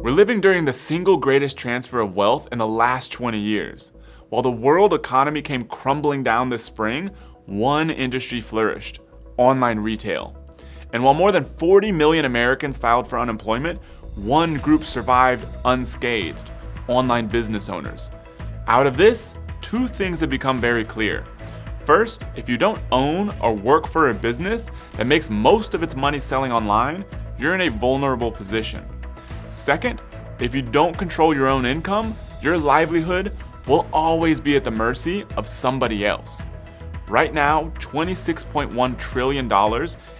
We're living during the single greatest transfer of wealth in the last 20 years. While the world economy came crumbling down this spring, one industry flourished: online retail. And while more than 40 million Americans filed for unemployment, one group survived unscathed: online business owners. Out of this, two things have become very clear. First, if you don't own or work for a business that makes most of its money selling online, you're in a vulnerable position. Second, if you don't control your own income, your livelihood will always be at the mercy of somebody else. Right now, $26.1 trillion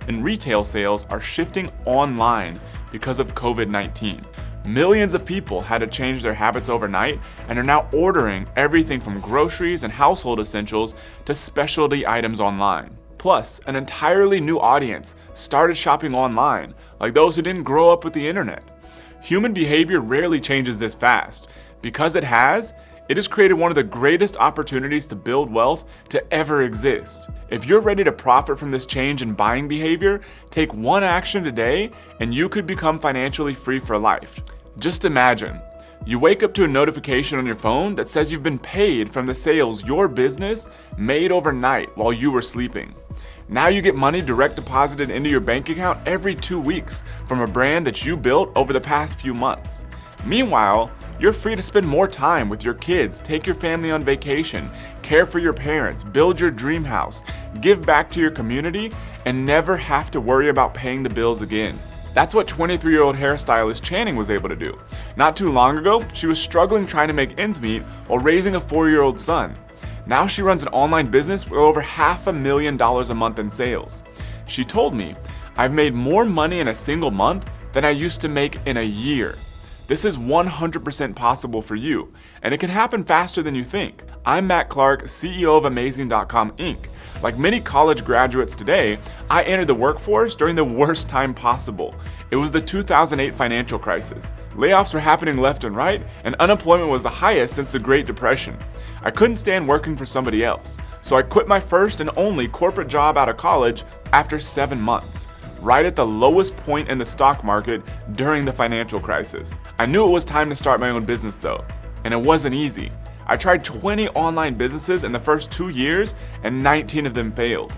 in retail sales are shifting online because of COVID-19. Millions of people had to change their habits overnight and are now ordering everything from groceries and household essentials to specialty items online. Plus, an entirely new audience started shopping online, like those who didn't grow up with the internet. Human behavior rarely changes this fast. Because it has created one of the greatest opportunities to build wealth to ever exist. If you're ready to profit from this change in buying behavior, take one action today and you could become financially free for life. Just imagine, you wake up to a notification on your phone that says you've been paid from the sales your business made overnight while you were sleeping. Now you get money direct deposited into your bank account every 2 weeks from a brand that you built over the past few months. Meanwhile, you're free to spend more time with your kids, take your family on vacation, care for your parents, build your dream house, give back to your community, and never have to worry about paying the bills again. That's what 23-year-old hairstylist Channing was able to do. Not too long ago, she was struggling trying to make ends meet while raising a 4-year-old son. Now she runs an online business with over $500,000 a month in sales. She told me, "I've made more money in a single month than I used to make in a year." This is 100% possible for you, and it can happen faster than you think. I'm Matt Clark, CEO of Amazing.com Inc. Like many college graduates today, I entered the workforce during the worst time possible. It was the 2008 financial crisis. Layoffs were happening left and right, and unemployment was the highest since the Great Depression. I couldn't stand working for somebody else, so I quit my first and only corporate job out of college after 7 months. Right at the lowest point in the stock market during the financial crisis. I knew it was time to start my own business though, and it wasn't easy. I tried 20 online businesses in the first 2 years and 19 of them failed.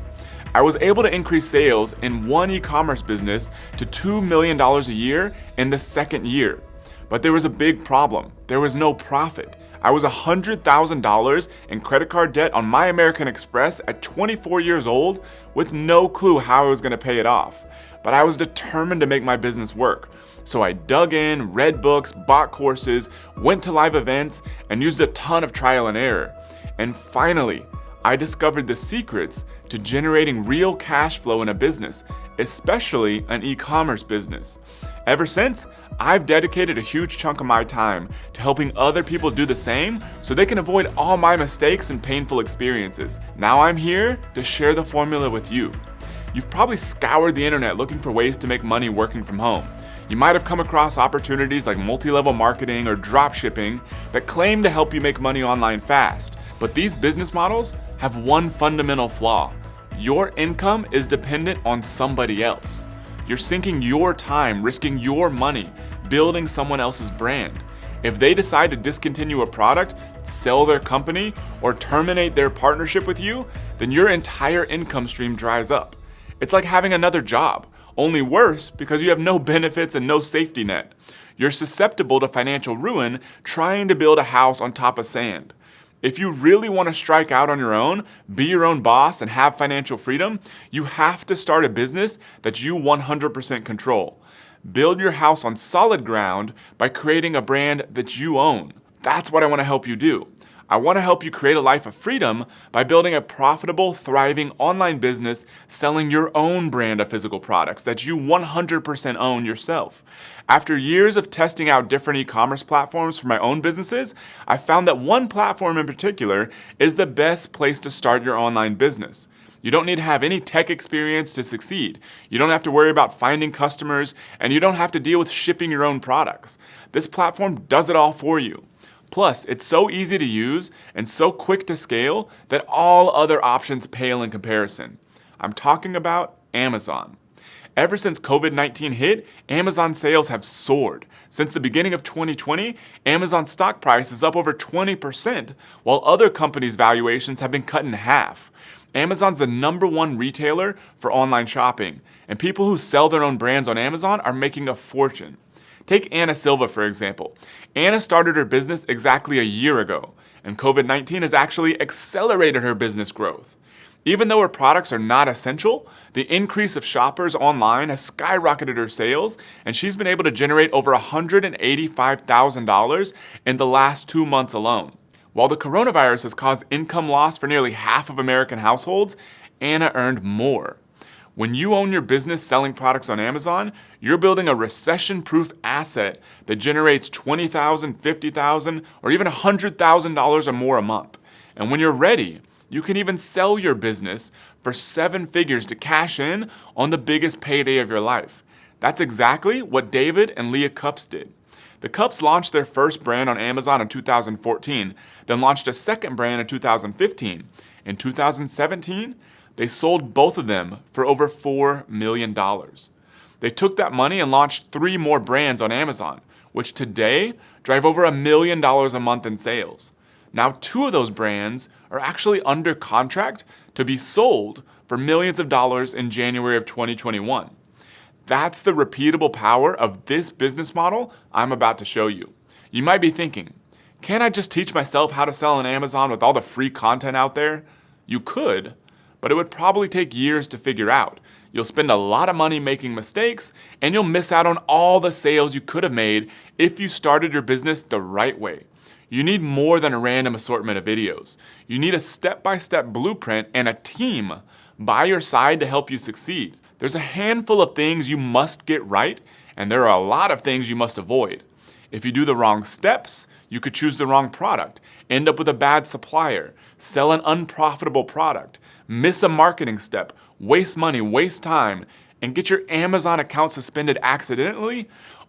I was able to increase sales in one e-commerce business to $2 million a year in the second year. But there was a big problem. There was no profit. I was $100,000 in credit card debt on My American Express at 24 years old with no clue how I was going to pay it off. But I was determined to make my business work. So I dug in, read books, bought courses, went to live events, and used a ton of trial and error. And finally, I discovered the secrets to generating real cash flow in a business, especially an e-commerce business. Ever since, I've dedicated a huge chunk of my time to helping other people do the same so they can avoid all my mistakes and painful experiences. Now I'm here to share the formula with you. You've probably scoured the internet looking for ways to make money working from home. You might have come across opportunities like multi-level marketing or drop shipping that claim to help you make money online fast. But these business models have one fundamental flaw. Your income is dependent on somebody else. You're sinking your time, risking your money, building someone else's brand. If they decide to discontinue a product, sell their company, or terminate their partnership with you, then your entire income stream dries up. It's like having another job, only worse because you have no benefits and no safety net. You're susceptible to financial ruin trying to build a house on top of sand. If you really want to strike out on your own, be your own boss, and have financial freedom, you have to start a business that you 100% control. Build your house on solid ground by creating a brand that you own. That's what I want to help you do. I want to help you create a life of freedom by building a profitable, thriving online business selling your own brand of physical products that you 100% own yourself. After years of testing out different e-commerce platforms for my own businesses, I found that one platform in particular is the best place to start your online business. You don't need to have any tech experience to succeed. You don't have to worry about finding customers, and you don't have to deal with shipping your own products. This platform does it all for you. Plus, it's so easy to use and so quick to scale that all other options pale in comparison. I'm talking about Amazon. Ever since COVID-19 hit, Amazon sales have soared. Since the beginning of 2020, Amazon stock price is up over 20%, while other companies' valuations have been cut in half. Amazon's the #1 retailer for online shopping, and people who sell their own brands on Amazon are making a fortune. Take Anna Silva, for example. Anna started her business exactly a year ago, and COVID-19 has actually accelerated her business growth. Even though her products are not essential, the increase of shoppers online has skyrocketed her sales, and she's been able to generate over $185,000 in the last 2 months alone. While the coronavirus has caused income loss for nearly half of American households, Anna earned more. When you own your business selling products on Amazon, you're building a recession-proof asset that generates $20,000, $50,000, or even $100,000 or more a month. And when you're ready, you can even sell your business for 7 figures to cash in on the biggest payday of your life. That's exactly what David and Leah Cups did. The Cups launched their first brand on Amazon in 2014, then launched a second brand in 2015. In 2017, they sold both of them for over $4 million. They took that money and launched 3 more brands on Amazon, which today drive over $1 million a month in sales. Now 2 of those brands are actually under contract to be sold for millions of dollars in January of 2021. That's the repeatable power of this business model I'm about to show you. You might be thinking, can't I just teach myself how to sell on Amazon with all the free content out there? You could, but it would probably take years to figure out. You'll spend a lot of money making mistakes, and you'll miss out on all the sales you could have made if you started your business the right way. You need more than a random assortment of videos. You need a step-by-step blueprint and a team by your side to help you succeed. There's a handful of things you must get right, and there are a lot of things you must avoid. If you do the wrong steps, you could choose the wrong product, end up with a bad supplier, sell an unprofitable product, miss a marketing step, waste money, waste time, and get your Amazon account suspended accidentally,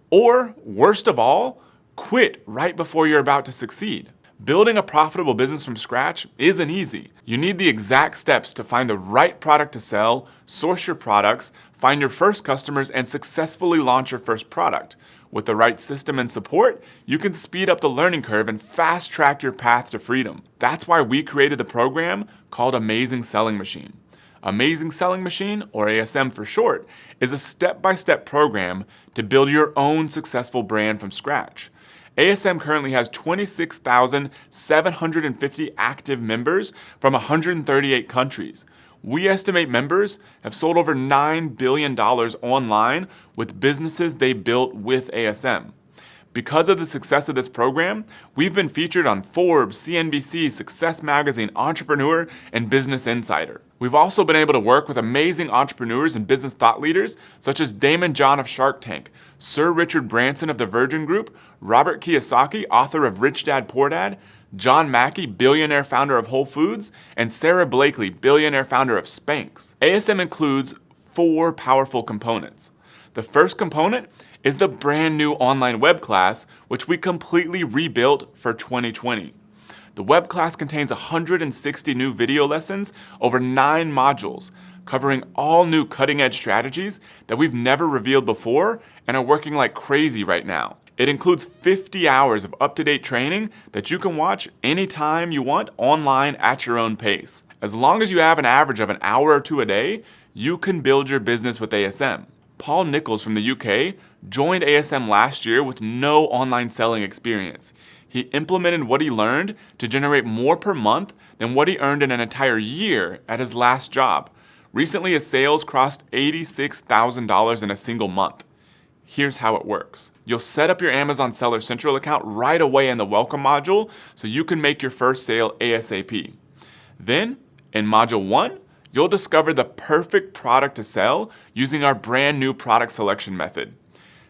or worst of all, quit right before you're about to succeed. Building a profitable business from scratch isn't easy. You need the exact steps to find the right product to sell, source your products, find your first customers, and successfully launch your first product. With the right system and support, you can speed up the learning curve and fast track your path to freedom. That's why we created the program called Amazing Selling Machine. Amazing Selling Machine, or ASM for short, is a step-by-step program to build your own successful brand from scratch. ASM currently has 26,750 active members from 138 countries. We estimate members have sold over $9 billion online with businesses they built with ASM. Because of the success of this program, we've been featured on Forbes, CNBC, Success Magazine, Entrepreneur, and Business Insider. We've also been able to work with amazing entrepreneurs and business thought leaders such as Damon John of Shark Tank, Sir Richard Branson of the Virgin Group, Robert Kiyosaki, author of Rich Dad Poor Dad, John Mackey, billionaire founder of Whole Foods, and Sarah Blakely, billionaire founder of Spanx. ASM includes 4 powerful components. The first component is the brand new online web class, which we completely rebuilt for 2020. The web class contains 160 new video lessons over 9 modules, covering all new cutting-edge strategies that we've never revealed before and are working like crazy right now. It includes 50 hours of up-to-date training that you can watch anytime you want online at your own pace. As long as you have an average of an hour or 2 a day, you can build your business with ASM. Paul Nichols from the UK joined ASM last year with no online selling experience. He implemented what he learned to generate more per month than what he earned in an entire year at his last job. Recently, his sales crossed $86,000 in a single month. Here's how it works. You'll set up your Amazon Seller Central account right away in the Welcome module so you can make your first sale ASAP. Then, in Module 1, you'll discover the perfect product to sell using our brand new product selection method.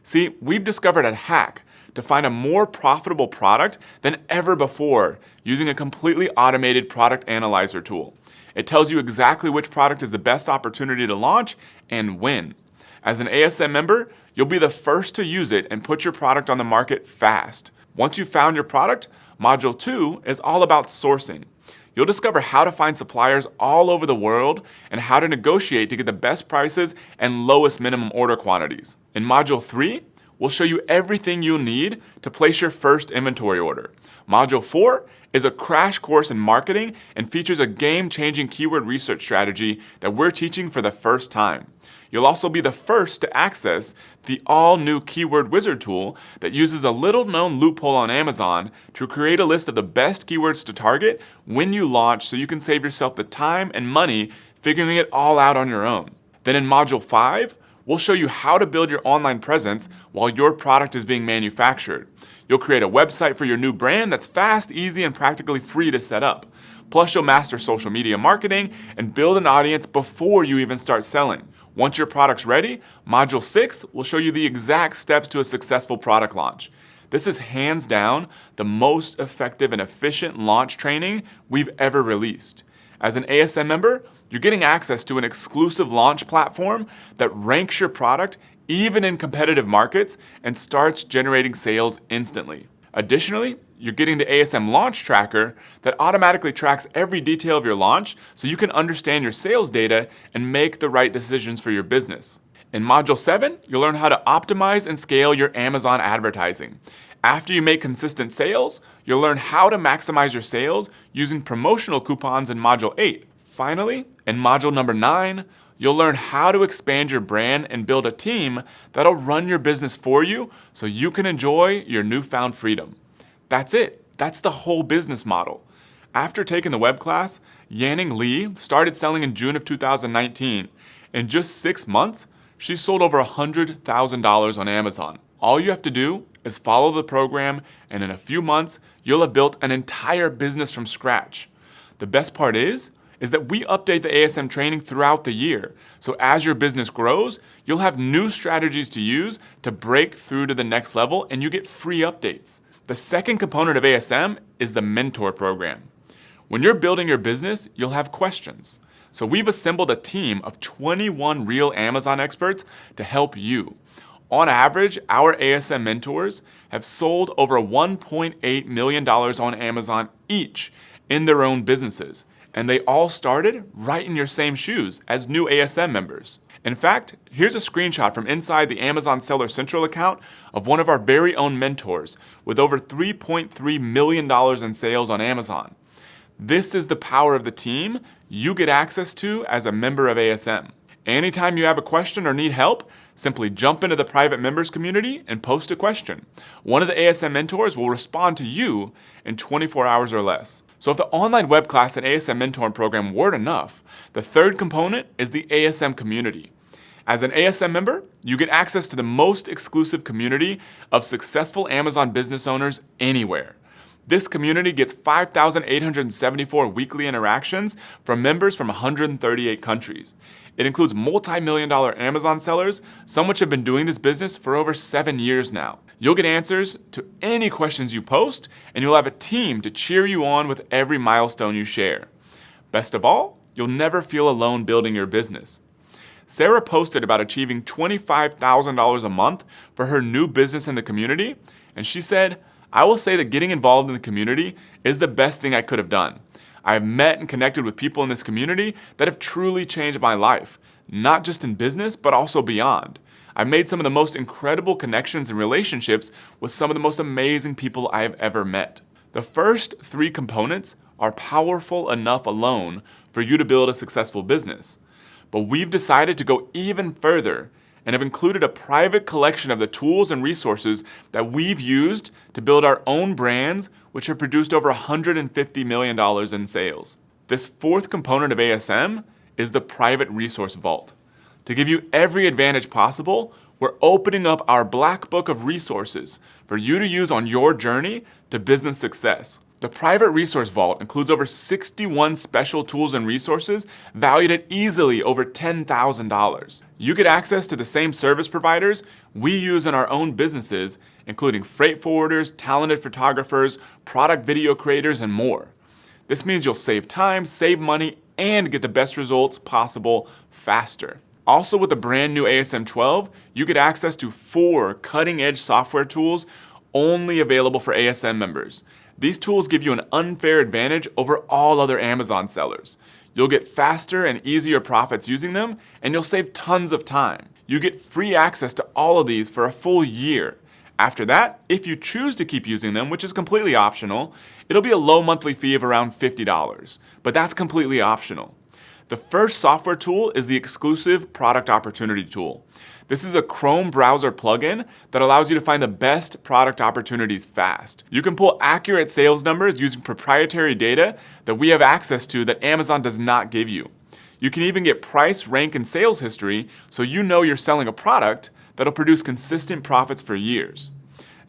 See, we've discovered a hack to find a more profitable product than ever before using a completely automated product analyzer tool. It tells you exactly which product is the best opportunity to launch and when. As an ASM member, you'll be the first to use it and put your product on the market fast. Once you've found your product, Module 2 is all about sourcing. You'll discover how to find suppliers all over the world and how to negotiate to get the best prices and lowest minimum order quantities. In Module 3, we'll show you everything you'll need to place your first inventory order. Module 4 is a crash course in marketing and features a game-changing keyword research strategy that we're teaching for the first time. You'll also be the first to access the all-new Keyword Wizard tool that uses a little-known loophole on Amazon to create a list of the best keywords to target when you launch so you can save yourself the time and money figuring it all out on your own. Then in Module 5, we'll show you how to build your online presence while your product is being manufactured. You'll create a website for your new brand that's fast, easy, and practically free to set up. Plus, you'll master social media marketing and build an audience before you even start selling. Once your product's ready, Module 6 will show you the exact steps to a successful product launch. This is hands down the most effective and efficient launch training we've ever released. As an ASM member, you're getting access to an exclusive launch platform that ranks your product even in competitive markets and starts generating sales instantly. Additionally, you're getting the ASM launch tracker that automatically tracks every detail of your launch so you can understand your sales data and make the right decisions for your business. In Module 7, you'll learn how to optimize and scale your Amazon advertising. After you make consistent sales, you'll learn how to maximize your sales using promotional coupons in Module 8. Finally, in Module number 9, you'll learn how to expand your brand and build a team that'll run your business for you so you can enjoy your newfound freedom. That's it. That's the whole business model. After taking the web class, Yanning Lee started selling in June of 2019. In just 6 months, she sold over $100,000 on Amazon. All you have to do is follow the program, and in a few months, you'll have built an entire business from scratch. The best part is that we update the ASM training throughout the year. So as your business grows, you'll have new strategies to use to break through to the next level, and you get free updates. The second component of ASM is the Mentor Program. When you're building your business, you'll have questions. So we've assembled a team of 21 real Amazon experts to help you. On average, our ASM mentors have sold over $1.8 million on Amazon each in their own businesses. And they all started right in your same shoes as new ASM members. In fact, here's a screenshot from inside the Amazon Seller Central account of one of our very own mentors with over $3.3 million in sales on Amazon. This is the power of the team you get access to as a member of ASM. Anytime you have a question or need help, simply jump into the private members community and post a question. One of the ASM mentors will respond to you in 24 hours or less. So if the online web class and ASM Mentor Program weren't enough, the third component is the ASM community. As an ASM member, you get access to the most exclusive community of successful Amazon business owners anywhere. This community gets 5,874 weekly interactions from members from 138 countries. It includes multi-million-dollar Amazon sellers, some which have been doing this business for over 7 years now. You'll get answers to any questions you post, and you'll have a team to cheer you on with every milestone you share. Best of all, you'll never feel alone building your business. Sarah posted about achieving $25,000 a month for her new business in the community, and she said, "I will say that getting involved in the community is the best thing I could have done. I have met and connected with people in this community that have truly changed my life, not just in business, but also beyond. I've made some of the most incredible connections and relationships with some of the most amazing people I have ever met." The first 3 components are powerful enough alone for you to build a successful business. But we've decided to go even further and have included a private collection of the tools and resources that we've used to build our own brands, which have produced over $150 million in sales. This fourth component of ASM is the private resource vault. To give you every advantage possible, we're opening up our black book of resources for you to use on your journey to business success. The private resource vault includes over 61 special tools and resources valued at easily over $10,000. You get access to the same service providers we use in our own businesses, including freight forwarders, talented photographers, product video creators, and more. This means you'll save time, save money, and get the best results possible faster. Also, with the brand new ASM 12, you get access to 4 cutting-edge software tools only available for ASM members. These tools give you an unfair advantage over all other Amazon sellers. You'll get faster and easier profits using them, and you'll save tons of time. You get free access to all of these for a full year. After that, if you choose to keep using them, which is completely optional, it'll be a low monthly fee of around $50, but that's completely optional. The first software tool is the exclusive Product Opportunity tool. This is a Chrome browser plugin that allows you to find the best product opportunities fast. You can pull accurate sales numbers using proprietary data that we have access to that Amazon does not give you. You can even get price, rank, and sales history so you know you're selling a product that'll produce consistent profits for years.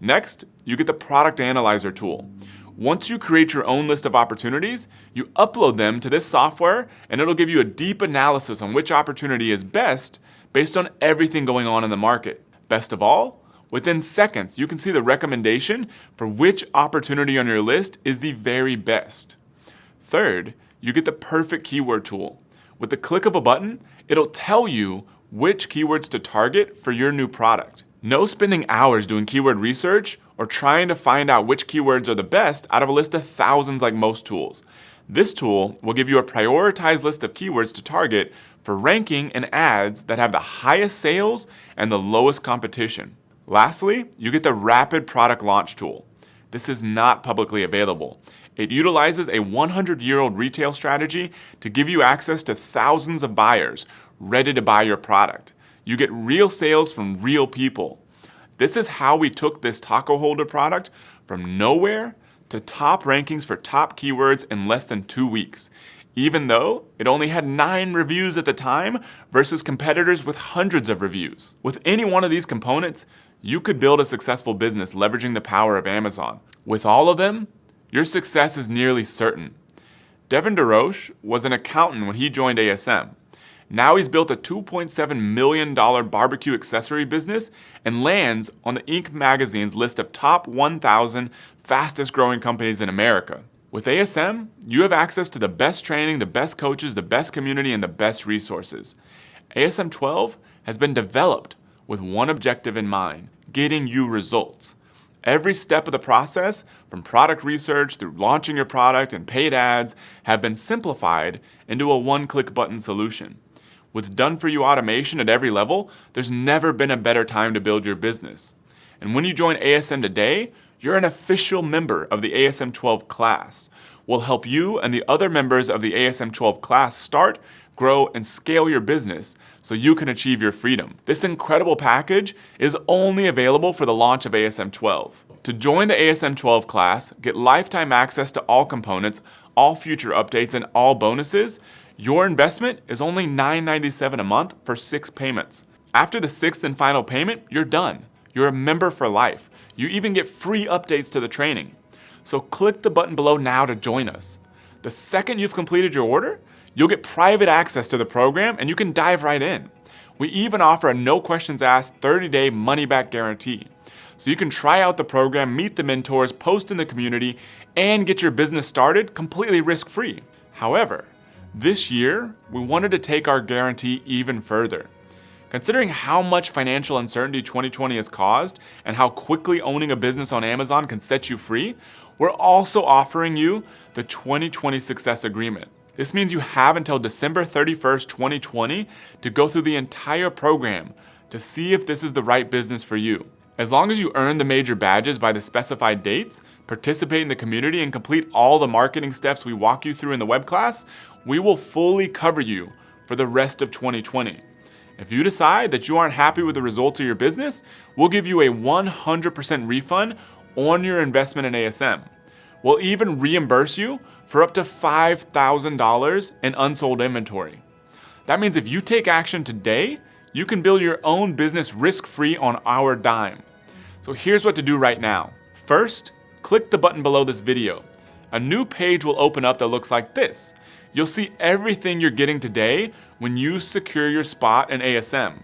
Next, you get the Product Analyzer tool. Once you create your own list of opportunities, you upload them to this software and it'll give you a deep analysis on which opportunity is best based on everything going on in the market. Best of all, within seconds, you can see the recommendation for which opportunity on your list is the very best. Third, you get the perfect keyword tool. With the click of a button, it'll tell you which keywords to target for your new product. No spending hours doing keyword research or trying to find out which keywords are the best out of a list of thousands like most tools. This tool will give you a prioritized list of keywords to target for ranking in ads that have the highest sales and the lowest competition. Lastly, you get the Rapid Product Launch tool. This is not publicly available. It utilizes a 100-year-old retail strategy to give you access to thousands of buyers ready to buy your product. You get real sales from real people. This is how we took this taco holder product from nowhere to top rankings for top keywords in less than 2 weeks, even though it only had 9 reviews at the time versus competitors with hundreds of reviews. With any one of these components, you could build a successful business leveraging the power of Amazon. With all of them, your success is nearly certain. Devin DeRoche was an accountant when he joined ASM. Now he's built a $2.7 million barbecue accessory business and lands on the Inc. magazine's list of top 1,000 fastest growing companies in America. With ASM, you have access to the best training, the best coaches, the best community, and the best resources. ASM 12 has been developed with one objective in mind: getting you results. Every step of the process, from product research through launching your product and paid ads, have been simplified into a one-click button solution. With done-for-you automation at every level, there's never been a better time to build your business. And when you join ASM today, you're an official member of the ASM 12 class. We'll help you and the other members of the ASM 12 class start, grow, and scale your business so you can achieve your freedom. This incredible package is only available for the launch of ASM 12. To join the ASM 12 class, get lifetime access to all components, all future updates, and all bonuses, your investment is only $9.97 a month for 6 payments. After the 6th and final payment, you're done. You're a member for life. You even get free updates to the training. So click the button below now to join us. The second you've completed your order, you'll get private access to the program and you can dive right in. We even offer a no questions asked 30-day money-back guarantee. So you can try out the program, meet the mentors, post in the community, and get your business started completely risk-free. However, this year, we wanted to take our guarantee even further. Considering how much financial uncertainty 2020 has caused and how quickly owning a business on Amazon can set you free, we're also offering you the 2020 Success Agreement. This means you have until December 31st, 2020 to go through the entire program to see if this is the right business for you. As long as you earn the major badges by the specified dates, participate in the community, and complete all the marketing steps we walk you through in the web class, we will fully cover you for the rest of 2020. If you decide that you aren't happy with the results of your business, we'll give you a 100% refund on your investment in ASM. We'll even reimburse you for up to $5,000 in unsold inventory. That means if you take action today, you can build your own business risk-free on our dime. So here's what to do right now. First, click the button below this video. A new page will open up that looks like this. You'll see everything you're getting today when you secure your spot in ASM.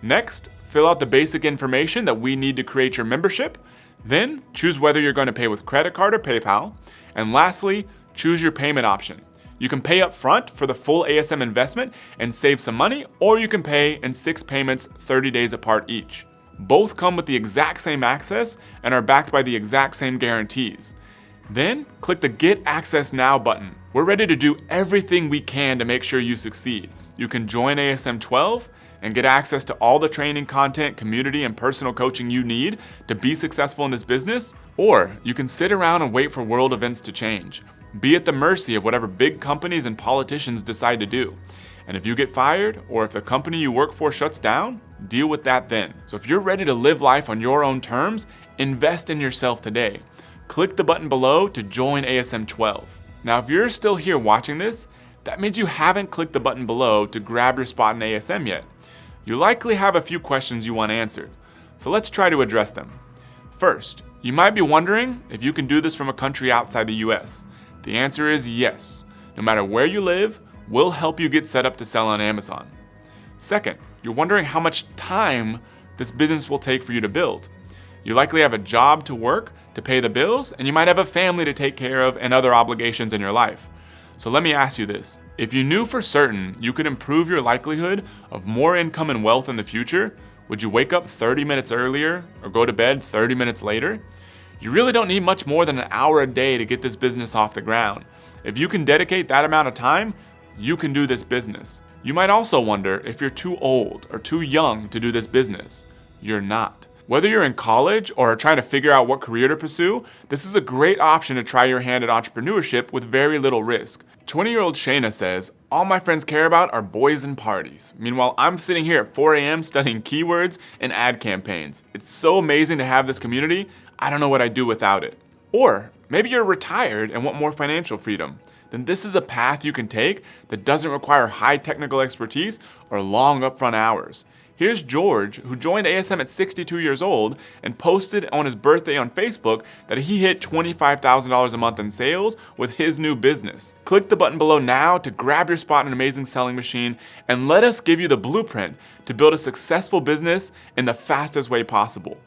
Next, fill out the basic information that we need to create your membership. Then, choose whether you're going to pay with credit card or PayPal. And lastly, choose your payment option. You can pay up front for the full ASM investment and save some money, or you can pay in 6 payments 30 days apart each. Both come with the exact same access and are backed by the exact same guarantees. Then click the Get Access Now button. We're ready to do everything we can to make sure you succeed. You can join ASM 12 and get access to all the training, content, community, and personal coaching you need to be successful in this business, or you can sit around and wait for world events to change. Be at the mercy of whatever big companies and politicians decide to do. And if you get fired, or if the company you work for shuts down, deal with that then. So if you're ready to live life on your own terms, invest in yourself today. Click the button below to join ASM 12. Now, if you're still here watching this, that means you haven't clicked the button below to grab your spot in ASM yet. You likely have a few questions you want answered, so let's try to address them. First, you might be wondering if you can do this from a country outside the US. The answer is yes. No matter where you live, we'll help you get set up to sell on Amazon. Second, you're wondering how much time this business will take for you to build. You likely have a job to work to pay the bills, and you might have a family to take care of and other obligations in your life. So let me ask you this. If you knew for certain you could improve your likelihood of more income and wealth in the future, would you wake up 30 minutes earlier or go to bed 30 minutes later? You really don't need much more than an hour a day to get this business off the ground. If you can dedicate that amount of time, you can do this business. You might also wonder if you're too old or too young to do this business. You're not. Whether you're in college or are trying to figure out what career to pursue, this is a great option to try your hand at entrepreneurship with very little risk. 20-year-old Shayna says, all my friends care about are boys and parties. Meanwhile, I'm sitting here at 4 a.m. studying keywords and ad campaigns. It's so amazing to have this community. I don't know what I'd do without it. Or maybe you're retired and want more financial freedom. Then this is a path you can take that doesn't require high technical expertise or long upfront hours. Here's George, who joined ASM at 62 years old and posted on his birthday on Facebook that he hit $25,000 a month in sales with his new business. Click the button below now to grab your spot in an amazing selling machine, and let us give you the blueprint to build a successful business in the fastest way possible.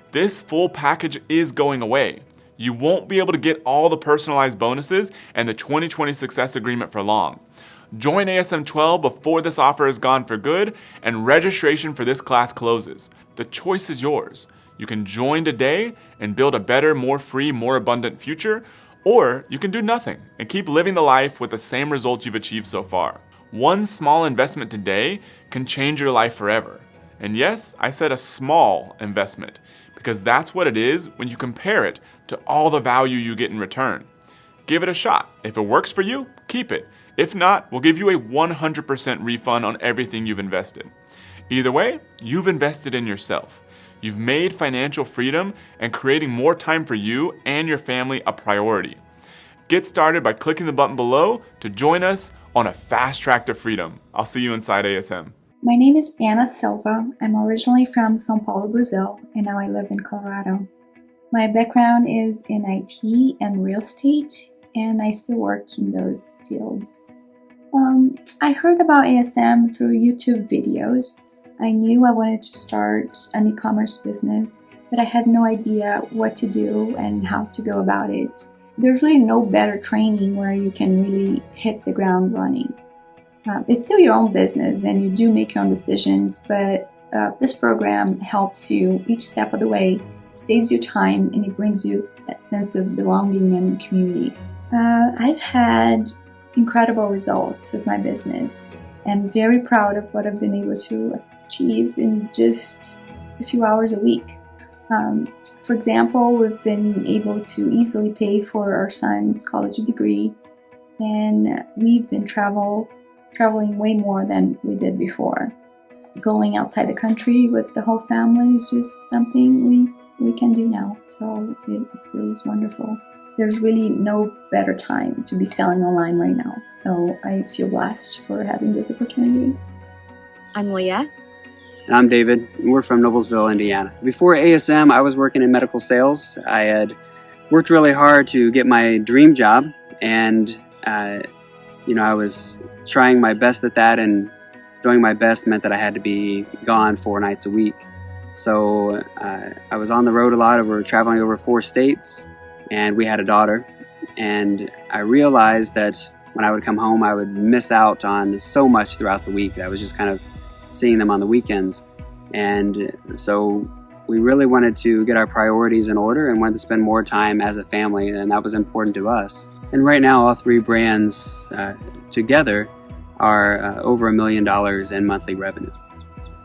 This full package is going away. You won't be able to get all the personalized bonuses and the 2020 Success Agreement for long. Join ASM 12 before this offer is gone for good and registration for this class closes. The choice is yours. You can join today and build a better, more free, more abundant future, or you can do nothing and keep living the life with the same results you've achieved so far. One small investment today can change your life forever. And yes, I said a small investment, because that's what it is when you compare it to all the value you get in return. Give it a shot. If it works for you, keep it. If not, we'll give you a 100% refund on everything you've invested. Either way, you've invested in yourself. You've made financial freedom and creating more time for you and your family a priority. Get started by clicking the button below to join us on a fast track to freedom. I'll see you inside ASM. My name is Ana Silva. I'm originally from São Paulo, Brazil, and now I live in Colorado. My background is in IT and real estate, and I still work in those fields. I heard about ASM through YouTube videos. I knew I wanted to start an e-commerce business, but I had no idea what to do and how to go about it. There's really no better training where you can really hit the ground running. It's still your own business and you do make your own decisions, but this program helps you each step of the way, saves you time, and it brings you that sense of belonging and community. I've had incredible results with my business. I'm very proud of what I've been able to achieve in just a few hours a week. For example, we've been able to easily pay for our son's college degree, and we've been traveling way more than we did before. Going outside the country with the whole family is just something we can do now, so it feels wonderful. There's really no better time to be selling online right now, so I feel blessed for having this opportunity. I'm Leah. And I'm David, and we're from Noblesville, Indiana. Before ASM, I was working in medical sales. I had worked really hard to get my dream job, and I was trying my best at that, and doing my best meant that I had to be gone 4 nights a week. So I was on the road a lot. We were traveling over 4 states, and we had a daughter. And I realized that when I would come home, I would miss out on so much throughout the week. I was just kind of seeing them on the weekends. And so We really wanted to get our priorities in order and wanted to spend more time as a family, and that was important to us. And right now, all three brands together are over $1 million in monthly revenue.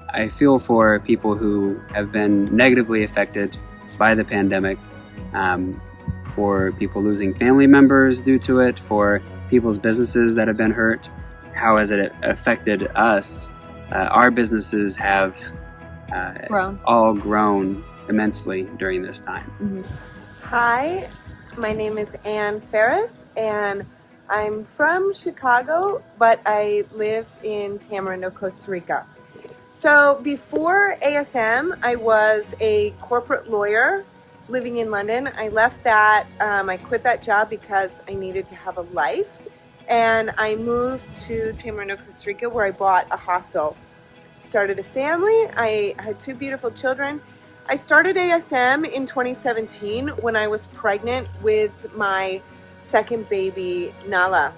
I feel for people who have been negatively affected by the pandemic, for people losing family members due to it, for people's businesses that have been hurt. How has it affected us? Our businesses have all grown immensely during this time. Mm-hmm. Hi, my name is Ann Ferris, and I'm from Chicago, but I live in Tamarindo, Costa Rica. So before ASM, I was a corporate lawyer living in London. I left that, I quit that job because I needed to have a life, and I moved to Tamarindo, Costa Rica, where I bought a hostel. Started a family. I had 2 beautiful children. I started ASM in 2017 when I was pregnant with my second baby, Nala.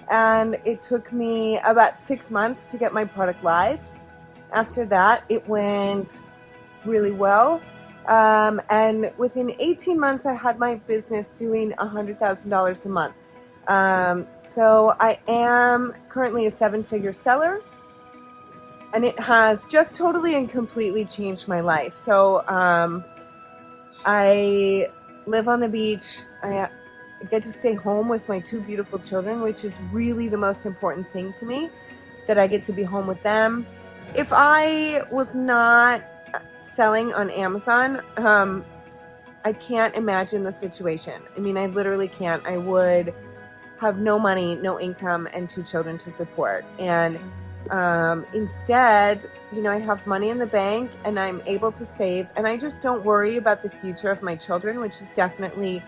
And it took me about 6 months to get my product live. After that, it went really well. And within 18 months, I had my business doing $100,000 a month. So I am currently a 7-figure seller. And it has just totally and completely changed my life. So I live on the beach. I get to stay home with my 2 beautiful children, which is really the most important thing to me, that I get to be home with them. If I was not selling on Amazon, I can't imagine the situation. I mean, I literally can't. I would have no money, no income, and 2 children to support. And instead, I have money in the bank and I'm able to save, and I just don't worry about the future of my children, which is definitely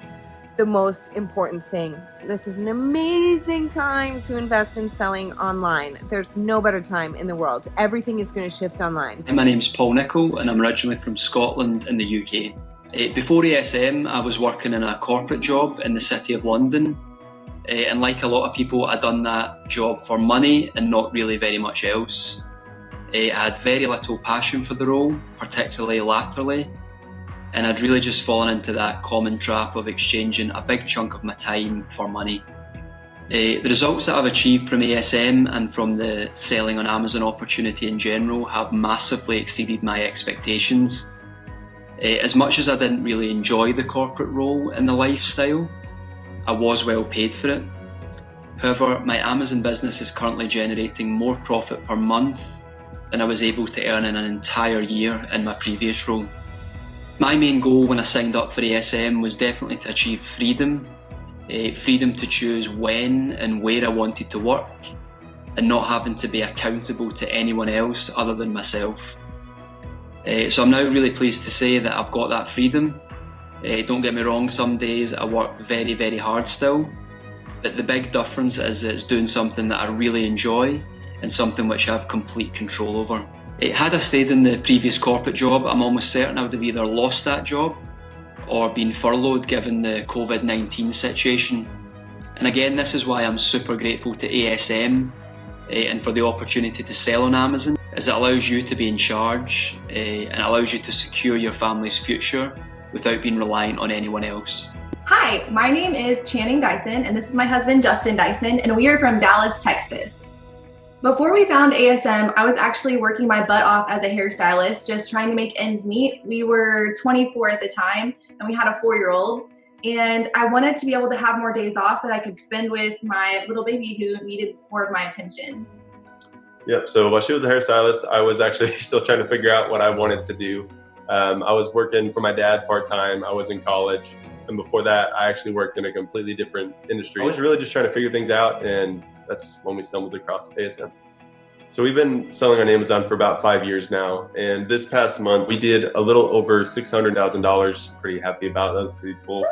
the most important thing. This is an amazing time to invest in selling online. There's no better time in the world. Everything is going to shift online. My name's Paul Nichol and I'm originally from Scotland in the UK. Before ASM, I was working in a corporate job in the City of London. And like a lot of people, I'd done that job for money and not really very much else. I had very little passion for the role, particularly laterally, and I'd really just fallen into that common trap of exchanging a big chunk of my time for money. The results that I've achieved from ASM and from the selling on Amazon opportunity in general have massively exceeded my expectations. As much as I didn't really enjoy the corporate role and the lifestyle, I was well paid for it. However, my Amazon business is currently generating more profit per month than I was able to earn in an entire year in my previous role. My main goal when I signed up for ASM was definitely to achieve freedom. Freedom to choose when and where I wanted to work, and not having to be accountable to anyone else other than myself. So I'm now really pleased to say that I've got that freedom. Don't get me wrong, some days I work very, very hard still, but the big difference is that it's doing something that I really enjoy and something which I have complete control over. Had I stayed in the previous corporate job, I'm almost certain I would have either lost that job or been furloughed given the COVID-19 situation. And again, this is why I'm super grateful to ASM and for the opportunity to sell on Amazon, as it allows you to be in charge and allows you to secure your family's future without being reliant on anyone else. Hi, my name is Channing Dyson, and this is my husband, Justin Dyson, and we are from Dallas, Texas. Before we found ASM, I was actually working my butt off as a hairstylist, just trying to make ends meet. We were 24 at the time, and we had a 4-year-old, and I wanted to be able to have more days off that I could spend with my little baby who needed more of my attention. Yep, so while she was a hairstylist, I was actually still trying to figure out what I wanted to do. I was working for my dad part-time. I was in college. And before that, I actually worked in a completely different industry. I was really just trying to figure things out, and that's when we stumbled across ASM. So we've been selling on Amazon for about 5 years now. And this past month, we did a little over $600,000. Pretty happy about it. That was pretty cool.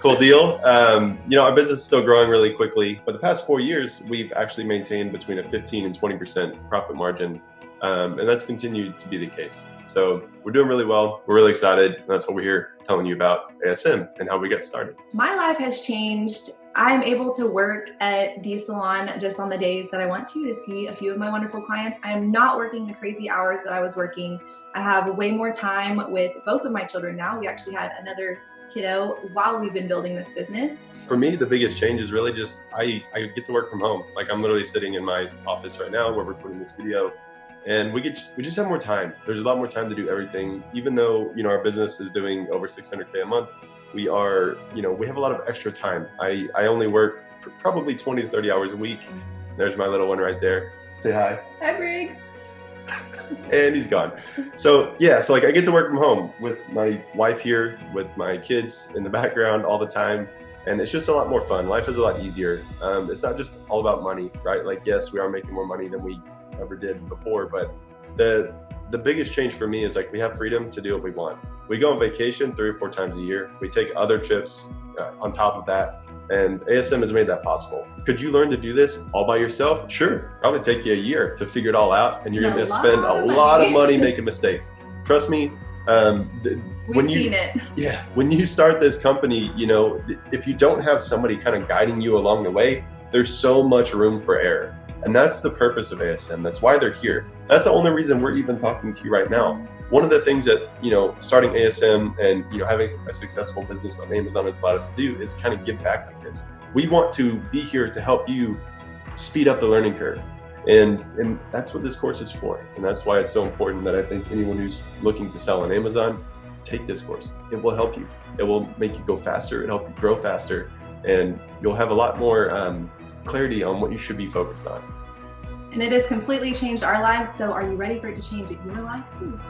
Cool deal. Our business is still growing really quickly. But the past 4 years, we've actually maintained between a 15 and 20% profit margin. And that's continued to be the case. So we're doing really well. We're really excited. And that's what we're here telling you about ASM and how we got started. My life has changed. I'm able to work at the salon just on the days that I want to see a few of my wonderful clients. I am not working the crazy hours that I was working I have way more time with both of my children now. We actually had another kiddo while we've been building this business. For me, the biggest change is really just I get to work from home. Like I'm literally sitting in my office right now where we're recording this video, and we just have more time. There's a lot more time to do everything. Even though, you know, our business is doing over 600K a month, we are, you know, we have a lot of extra time. I only work for probably 20 to 30 hours a week. There's my little one right there. Say hi. Hi, Briggs. And he's gone. So yeah, so like I get to work from home with my wife here, with my kids in the background all the time. And it's just a lot more fun. Life is a lot easier. It's not just all about money, right? Like, yes, we are making more money than we ever did before, but the biggest change for me is like we have freedom to do what we want. We go on vacation 3 or 4 times a year. We take other trips on top of that. And ASM has made that possible. Could you learn to do this all by yourself? Sure, probably take you a year to figure it all out, and you're going to spend a lot of money making mistakes. Trust me. We've seen it. Yeah, when you start this company, you know, if you don't have somebody kind of guiding you along the way, there's so much room for error. And that's the purpose of ASM. That's why they're here. That's the only reason we're even talking to you right now. One of the things that, you know, starting ASM and, you know, having a successful business on Amazon has allowed us to do is kind of give back like this. We want to be here to help you speed up the learning curve. And that's what this course is for. And that's why it's so important that I think anyone who's looking to sell on Amazon, take this course. It will help you. It will make you go faster. It'll help you grow faster. And you'll have a lot more clarity on what you should be focused on. And it has completely changed our lives. So are you ready for it to change your life too?